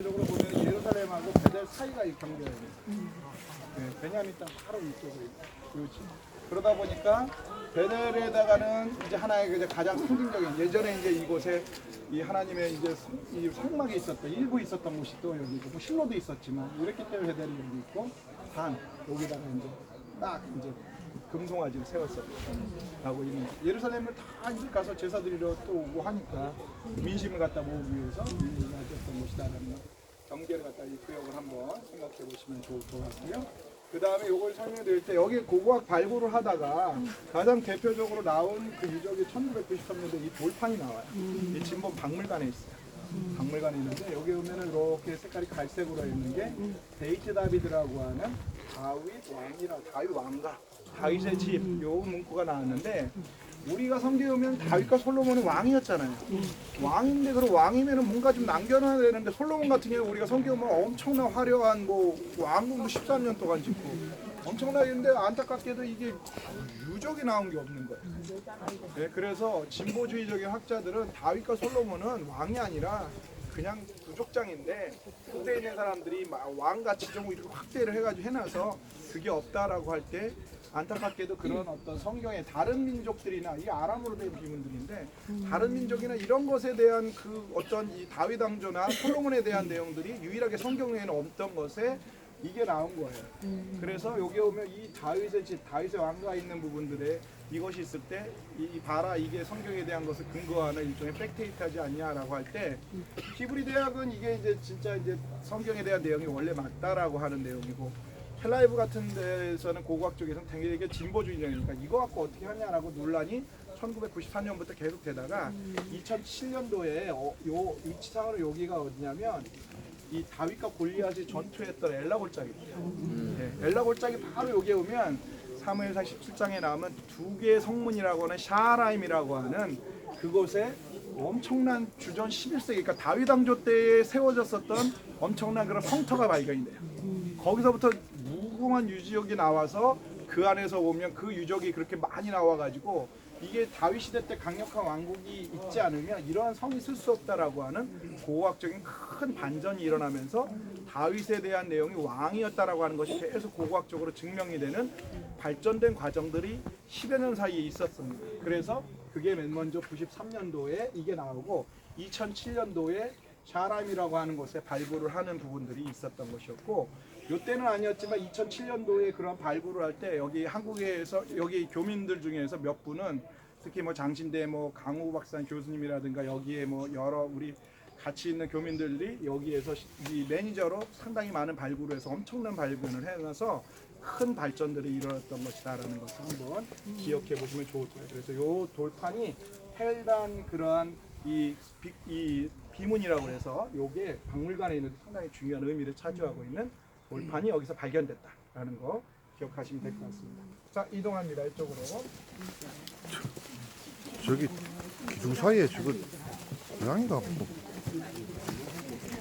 적으로 보면 예루살렘하고 베델 사이가 이 경계예요. 네, 베냐민 땅 바로 이쪽으로 그렇지. 그러다 보니까 베델에다가는 이제 하나의 이제 가장 상징적인 예전에 이제 이곳에 이 하나님의 이제 이 성막이 있었던 일부 있었던 곳이 또 여기 있고 실로도 있었지만 이렇기 때문에 베델이 여기 있고 단 여기다가 이제 딱 이제 금송아지를 세웠었고 하고 있는 예루살렘을 다 이제 가서 제사 드리러 또 오고 하니까 민심을 갖다 모으기 위해서 가졌던 곳이다라는 경계를 갖다 이 구역을 한번 생각해 보시면 좋을 것 같고요. 그 다음에 이걸 설명드릴 때 여기 고고학 발굴을 하다가 가장 대표적으로 나온 그 유적이 1993년도에 이 돌판이 나와요. 이 진본 박물관에 있어요. 박물관에 있는데 여기 보면은 이렇게 색깔이 갈색으로 있는 게 데이트 다비드라고 하는 다윗 왕가 다윗의 집 요 문구가 나왔는데 우리가 성경에 보면 다윗과 솔로몬은 왕이었잖아요. 왕인데 그럼 왕이면은 뭔가 좀 남겨놔야 되는데 솔로몬 같은 경우 우리가 성경에 보면 엄청난 화려한 뭐 왕국도 13년 동안 짓고 엄청나게 안타깝게도 이게 유적이 나온 게 없는 거예요. 네, 그래서 진보주의적인 학자들은 다윗과 솔로몬은 왕이 아니라 그냥 부족장인데 후대에 있는 사람들이 왕같이 좀 이렇게 확대를 해가지고 해놔서 그게 없다라고 할 때 안타깝게도 그런 어떤 성경의 다른 민족들이나 이 아람으로 된 비문들인데 다른 민족이나 이런 것에 대한 그 어떤 이 다윗 왕조나 솔로몬에 대한 내용들이 유일하게 성경에는 없던 것에 이게 나온 거예요. 그래서 여기 오면 이 다윗의 집, 다윗의 왕가 있는 부분들에 이것이 있을 때 이 봐라 이게 성경에 대한 것을 근거하는 일종의 팩트이트하지 않냐라고 할 때 히브리 대학은 이게 이제 진짜 이제 성경에 대한 내용이 원래 맞다라고 하는 내용이고 텔라이브 같은 데서는 고고학 쪽에서는 되게 진보주의적이니까 이거 갖고 어떻게 하냐라고 논란이 1994년부터 계속 되다가 2007년도에 요 위치상으로 여기가 어디냐면 이 다윗과 골리앗이 전투했던 엘라 골짜기예요. 네, 엘라 골짜기 바로 여기에 오면 사무엘상 17장에 나오면 두 개의 성문이라고 하는 샤라임이라고 하는 그곳에 엄청난 주전 11세기 그러니까 다윗 왕조 때에 세워졌었던 엄청난 그런 성터가 발견이 돼요. 거기서부터 무궁한 유적이 나와서 그 안에서 보면 그 유적이 그렇게 많이 나와가지고 이게 다윗 시대 때 강력한 왕국이 있지 않으면 이러한 성이 쓸 수 없다라고 하는 고고학적인 큰 반전이 일어나면서 다윗에 대한 내용이 왕이었다라고 하는 것이 계속 고고학적으로 증명이 되는 발전된 과정들이 10여 년 사이에 있었습니다. 그래서 그게 맨 먼저 93년도에 이게 나오고 2007년도에 샤람이라고 하는 곳에 발굴을 하는 부분들이 있었던 것이었고 이때는 아니었지만 2007년도에 그런 발굴을 할 때 여기 한국에서 여기 교민들 중에서 몇 분은 특히 뭐 장신대 뭐 강우 박사 교수님이라든가 여기에 뭐 여러 우리 같이 있는 교민들이 여기에서 이 매니저로 상당히 많은 발굴을 해서 엄청난 발견을 해놔서 큰 발전들이 일어났던 것이다라는 것을 한번 기억해 보시면 좋을 거예요. 그래서 이 돌판이 헬단 그러한 이 비문이라고 해서 요게 박물관에 있는 상당히 중요한 의미를 차지하고 있는 돌판이 여기서 발견됐다라는 거 기억하시면 될 것 같습니다. 자, 이동합니다. 이쪽으로. 저기 기둥 사이에 저거 고양이가 뭐